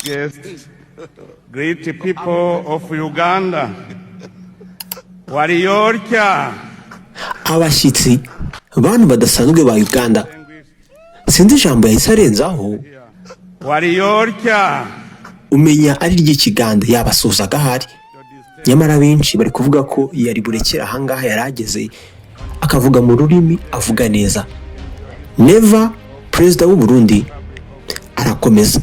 Guests, great people of Uganda. Wariyorya. Abashyitsi, bantu badasanzwe ba Uganda. Sinzi ijambo yahise arenzaho. Wariyorya. Umenya ari ry'ikiganda yabasuhuzaga ahari. Nyamara benshi bari kuvuga ko yari burekera ahangaha yarageze akavuga mu rurimi avuga neza. Neva, Perezida w'u Burundi, arakomeza.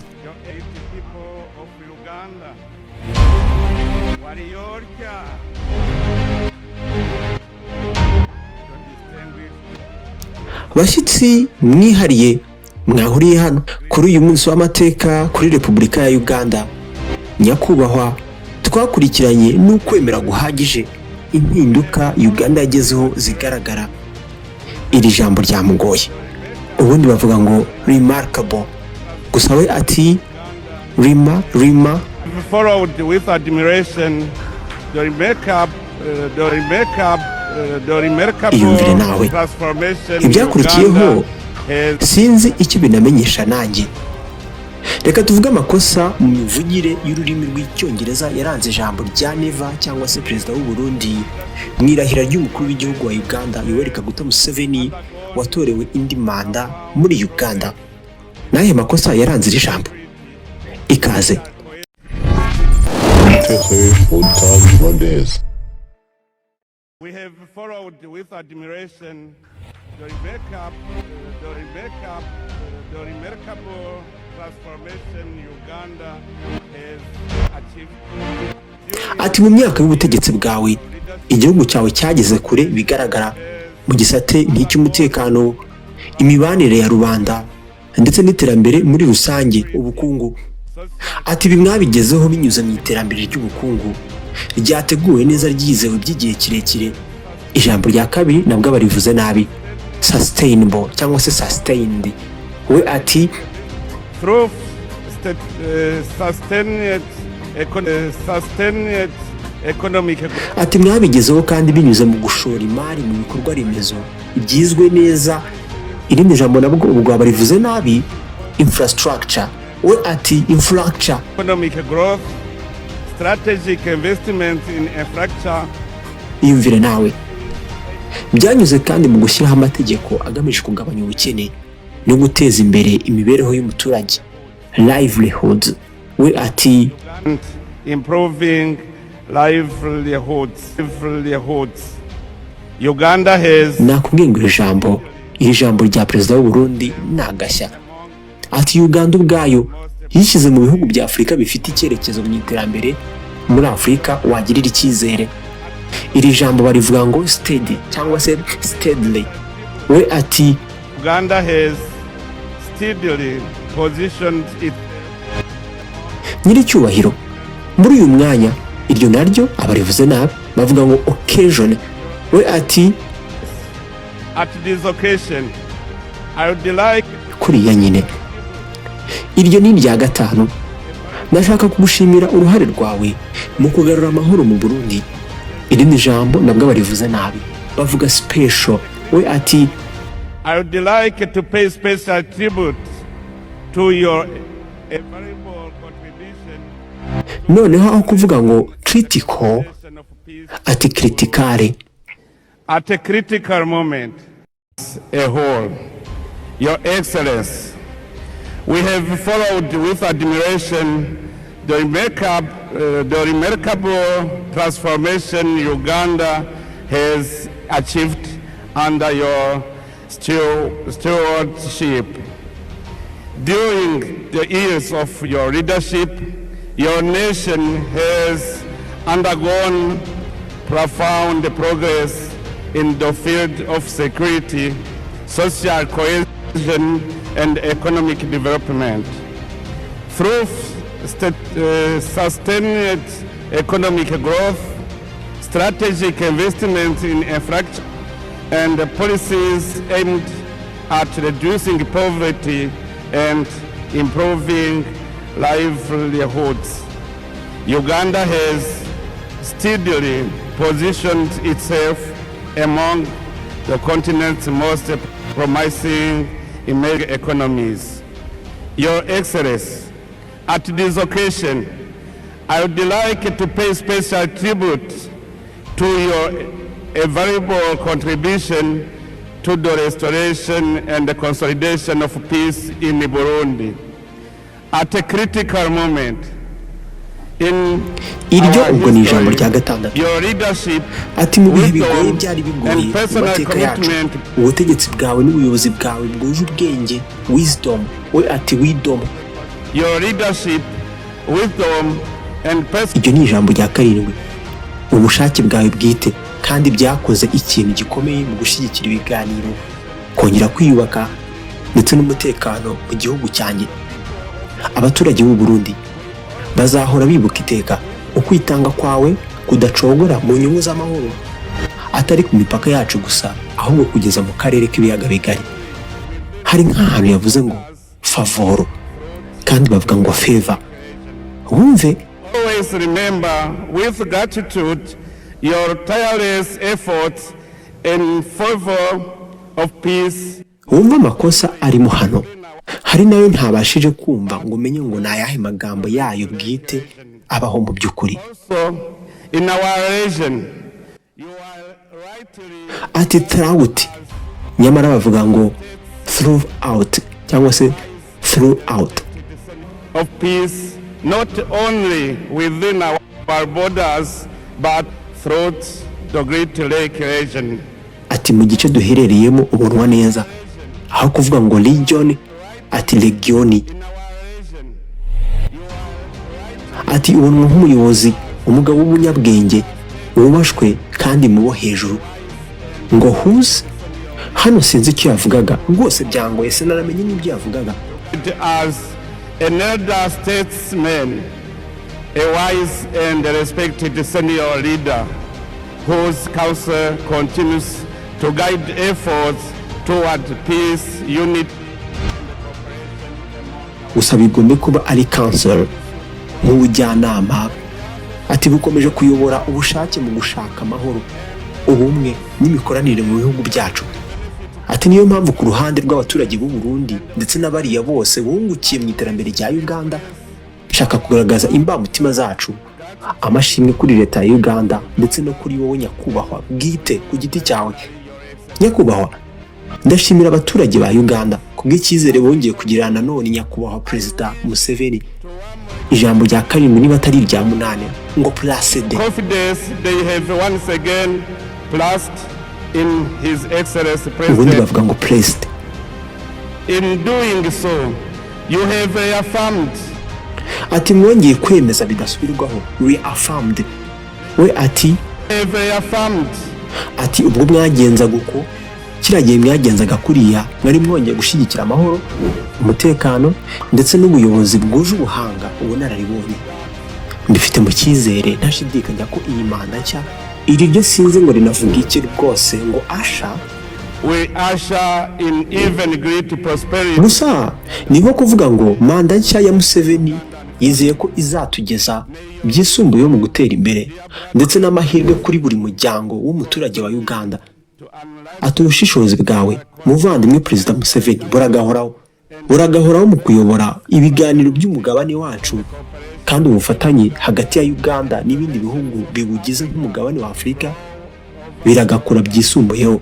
Bashyitsi mwihariye mwahuriye hano kuri uyu munsi w'amateka kuri Repubulika ya Uganda. Nyakubahwa, twakurikiranye n'ukwemera guhagije impinduka Uganda yagezeho zigaragara. Iri jambo ryamugoye. Ubundi bavuga ngo remarkable. Gusa we ati rima. Followed with admiration the remarkable iyumvire nawe ibyakurikiyeho sinzi icyo binamenyesha nanjye. Reka tuvuge amakosa mu mivugire y'ururimi rw'Icyongereza yaranze ijambo rya Neva cyangwa se Perezida w'u Burundi mu irahira ry'umukuru w'igihugu wa Uganda Yoweri Kaguta Museveni watorewe indi manda muri Uganda. Naye makosa yaranze iri jambo. Ikaze. We have followed with admiration the remarkable transformation Uganda has achieved. Ati mu myaka y'ubutegetsi bwawe igihugu cyawe cyageze kure bigaragara mu gisate nk'icy'umutekano, imibanire ya rubanda ndetse n'iterambere muri rusange, ubukungu. Ati ibi mwabigezeho binyuze mu iterambere ry'ubukungu ryateguwe neza ryizewe by'igihe kirekire. Ijambo rya kabiri nabwo barivuze nabi, sustainable cyangwa se sustained. We ati through sustained economic. Ati mwabigezeho kandi binyuze mu gushora imari mu bikorwa remezo byizwe neza. Irindi jambo nabwo ubwo barivuze nabi, infrastructure. We ati infrastructure, economic growth, strategic investment in infrastructure. Iyumvire nawe byanyuze kandi mu gushyiraho amategeko agamije kugabanya ubukene no guteza imbere imibereho y'umuturage, livelihoods. We ati improving livelihoods. Uganda has. Nakubwiye ngo iri jambo rya Perezida w'u Burundi nagashya. Ati Uganda ubwayo yishyize mu bihugu bya Afurika bifite icyerekezo mu iterambere muri Afurika wagirira icyizere. Iri jambo barivuga ngo steady cyangwa se steadily. We ati Uganda has steadily positioned it. Nyiricyubahiro muri uyu mwanya iryo naryo abarivuze nabi bavuga ngo occasion. We ati at this occasion I would like. Kuriya nyine iryo ni irya gatanu. Ndashaka kugushimira uruhare rwawe mu kugarura amahoro mu Burundi. Irindi jambo nabwo barivuze nabi bavuga special. We ati I would like to pay special tribute to your invaluable contribution. Noneho aho kuvuga ngo critical ati criticale. At a critical moment a whole, Your Excellency, we have followed with admiration the remarkable transformation Uganda has achieved under your stewardship. During the years of your leadership, your nation has undergone profound progress in the field of security, social cohesion, and economic development. Through sustained economic growth, strategic investment in infrastructure, and policies aimed at reducing poverty and improving livelihoods, Uganda has steadily positioned itself among the continent's most promising emerging economies. Your Excellency, At this occasion, I would like to pay special tribute to your invaluable contribution to the restoration and the consolidation of peace in Burundi. At a critical moment in iryo our ubwo ni ijambo history, rya gatandatu. your leadership, Ati mu bihe bigoye wisdom, byari bigoye and mu personal mateka yacu, commitment, ubutegetsi bwawe n'ubuyobozi bwawe bwuje ubwenge, wisdom, we ati wisdom. your leadership, wisdom, and personal Iryo ni ijambo rya karindwi. Ubushake bwawe bwite kandi byakoze ikintu gikomeye mu gushyigikira ibiganiro, kongera kwiyubaka ndetse n'umutekano mu gihugu cyanjye. Abaturage b'u Burundi bazahora bibuka iteka ukwitanga kwawe kudacogora mu nyungu z'amahoro, atari ku mipaka yacu gusa, ahubwo kugeza mu karere k'ibiyaga bigari. Hari nk'ahantu yavuze ngo favoro kandi bavuga ngo favor. Wumve, always remember with gratitude your tireless efforts in favor of peace. wumve amakosa arimo hano. Hari nayo ntabashije kumva ngo menye ngo ni ayahe magambo yayo bwite abaho mu by'ukuri. Also, in our region, you are rightly Ati throughout, nyamara bavuga ngo throughout cyangwa se throughout. of peace, not only within our borders, but throughout the Great Lake region. Ati mu gice duherereyemo ubunwa neza, aho kuvuga ngo region, ati legioni. Ati ubunwa nk'umuyobozi, umugabo w'umunyabwenge, wubashwe kandi mubo hejuru. Ngo whose? Hano sinzi icyo yavugaga, rwose byangoye sinaramenye n'ibyo yavugaga. As an elder statesman, a wise and respected senior leader whose counsel continues to guide efforts toward peace, unity, Gusa bigombe kuba ari counselor nk'ubujyanama. Ati bukomeje kuyobora ubushake mu gushaka amahoro, ubumwe n'imikoranire mu bihugu byacu. Ati niyo mpamvu ku ruhande rw'abaturage b'u Burundi ndetse n'abariya bose bungukiye mu iterambere rya Uganda, shaka kugaragaza imbamutima zacu, amashimwe kuri leta ya Uganda ndetse no kuri wowe nyakubahwa bwite ku giti cyawe. Nyakubahwa, ndashimira abaturage ba Uganda kubw'icyizere bongeye kugirana none nyakubahwa Perezida Museveni. Ijambo rya karindwi niba atari irya munane ngo placed. confidence they have once again placed in His Excellency Ubundi President. bavuga ngo placed. In doing so, you have affirmed Ati mwongeye kwemeza bidasubirwaho, reaffirmed. We ati ati ubwo mwagenzaga uko kiriya gihe mwagenzaga kuriya, mwari mwongeye gushyigikira amahoro, umutekano ndetse n'ubuyobozi bwuje ubuhanga ubunararibonye. Mbifite mu cyizere ntashidikanya ko iyi manda nshya iri ryo sinzi ngo rinavuga iki rwose ngo asha we usher in even great prosperity. gusa ni nko kuvuga ngo manda nshya ya Museveni yizeye ko izatugeza byisumbuyeho mu gutera imbere ndetse n'amahirwe kuri buri muryango w'umuturage wa Uganda. Ati ubushishozi bwawe muvandimwe Perezida Museveni buragahoraho mu kuyobora ibiganiro by'umugabane wacu, kandi ubufatanye hagati ya Uganda n'ibindi bihugu biwugize nk'umugabane wa Afurika biragakura byisumbuyeho.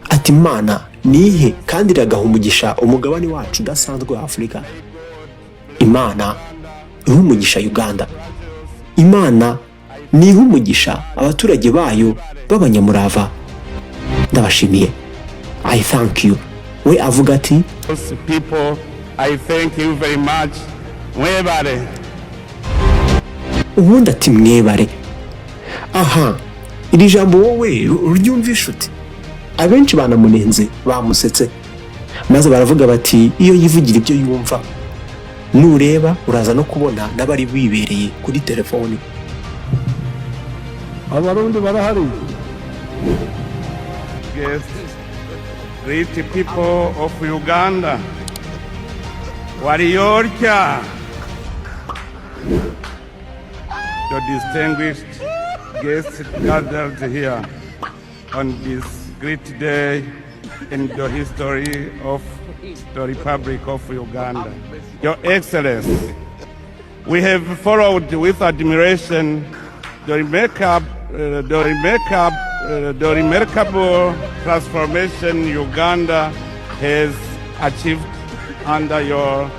Ati Imana nihe kandi iragaha umugisha umugabane wacu udasanzwe wa Afurika. Imana ihe umugisha Uganda. Imana nihe umugisha abaturage bayo b'abanyamurava. Ndabashimiye. I thank you. We avuga ati People, I thank you very much. Mwebare. ubundi ati mwebare. Aha, iri jambo wowe uryumvisha uti? Abenshi banamunenze bamusetse, maze baravuga bati iyo yivugira ibyo yumva, nureba uraza no kubona n'abari bibereye kuri telefoni. Abarundi barahari. Yes, great people of Uganda. Warriorcha. The distinguished guests gathered here on this great day in the history of the Republic of Uganda. Your Excellency, We have followed with admiration the remarkable transformation Uganda has achieved under your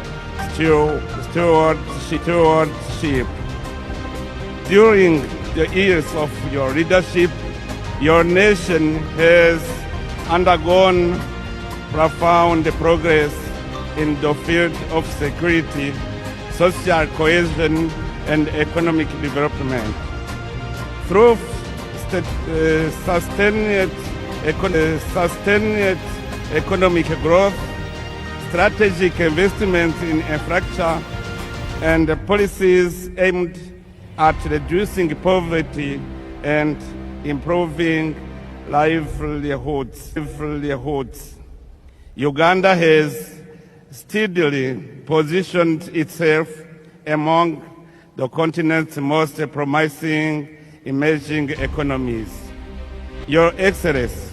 stewardship. During the years of your leadership, your nation has undergone profound progress in the field of security, social cohesion, and economic development. Through sustained economic growth, strategic investment in infrastructure, and policies aimed at reducing poverty and improving livelihoods. Uganda has steadily positioned itself among the continent's most promising emerging economies. Your Excellency,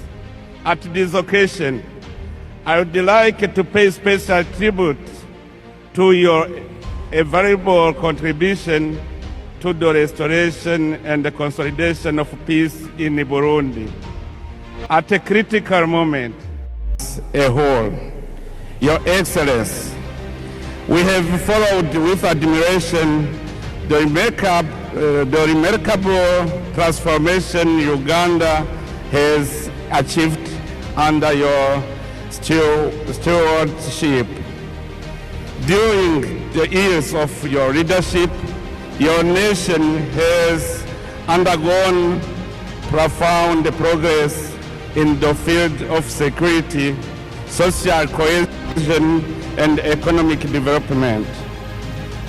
at this occasion, I would like to pay special tribute to your invaluable contribution to the restoration and the consolidation of peace in Burundi. At a critical moment, as a whole, Your Excellency, we have followed with admiration the remarkable transformation Uganda has achieved under your stewardship. During the years of your leadership, your nation has undergone profound progress in the field of security, social cohesion, and economic development.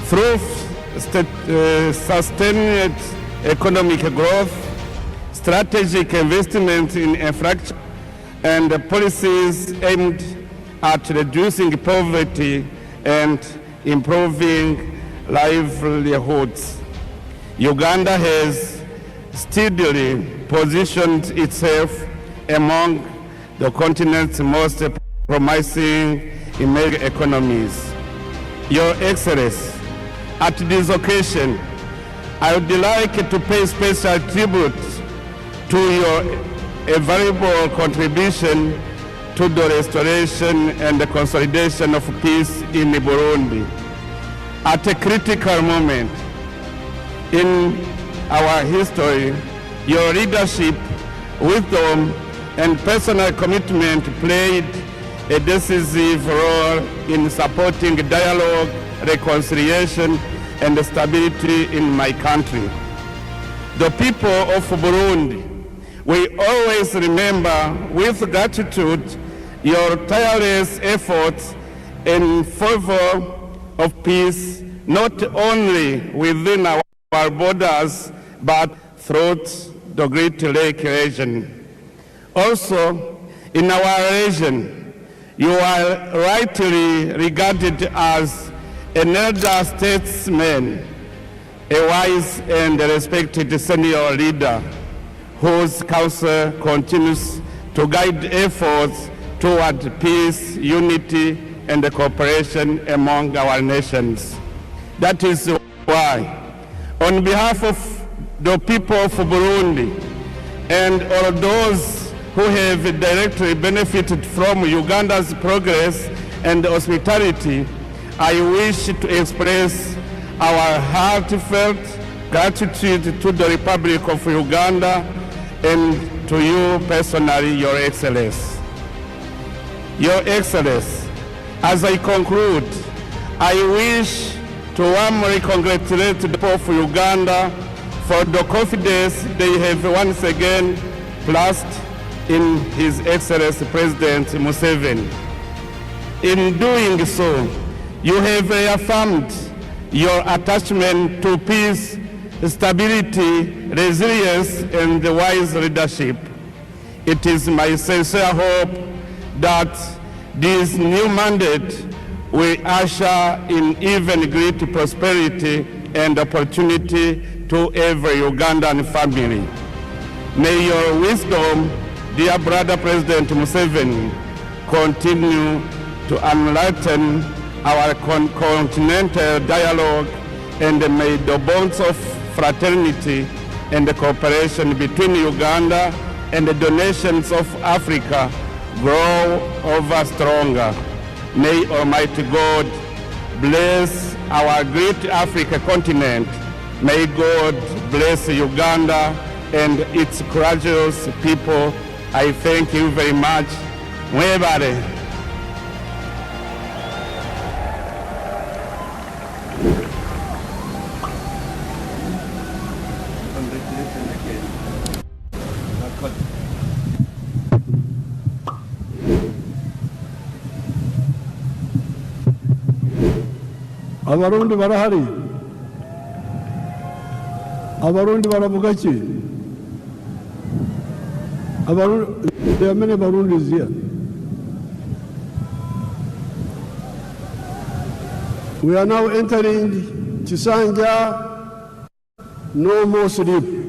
Through sustained economic growth, strategic investment in infrastructure, and policies aimed at reducing poverty and improving livelihoods, Uganda has steadily positioned itself among the continent's most promising emerging economies. Your Excellency, at this occasion, I would like to pay special tribute to your invaluable contribution to the restoration and the consolidation of peace in Burundi. At a critical moment in our history, your leadership, wisdom, and personal commitment played a decisive role in supporting dialogue, reconciliation, and stability in my country. The people of Burundi will always remember with gratitude your tireless efforts in favor of peace, not only within our borders, but throughout the Great Lake region. Also, in our region, you are rightly regarded as an elder statesman, a wise and respected senior leader whose counsel continues to guide efforts toward peace, unity, and cooperation among our nations. That is why, on behalf of the people of Burundi and all those who have directly benefited from Uganda's progress and hospitality, I wish to express our heartfelt gratitude to the Republic of Uganda and to you personally, Your Excellency. Your Excellency, as I conclude, I wish to warmly congratulate the people of Uganda for the confidence they have once again placed in His Excellency President Museveni. In doing so, you have reaffirmed your attachment to peace, stability, resilience, and wise leadership. It is my sincere hope that this new mandate will usher in even greater prosperity and opportunity to every Ugandan family. May your wisdom, dear brother President Museveni, continue to enlighten our continental dialogue and may the bonds of fraternity and cooperation between Uganda and the nations of Africa grow ever stronger. May Almighty God bless our great Africa continent. May God bless Uganda and its courageous people. I thank you very much. Mwebale. Abarundi barahari. Abarundi baravuga ki? There are many Barundis here. We are now entering Chisanja, no more sleep.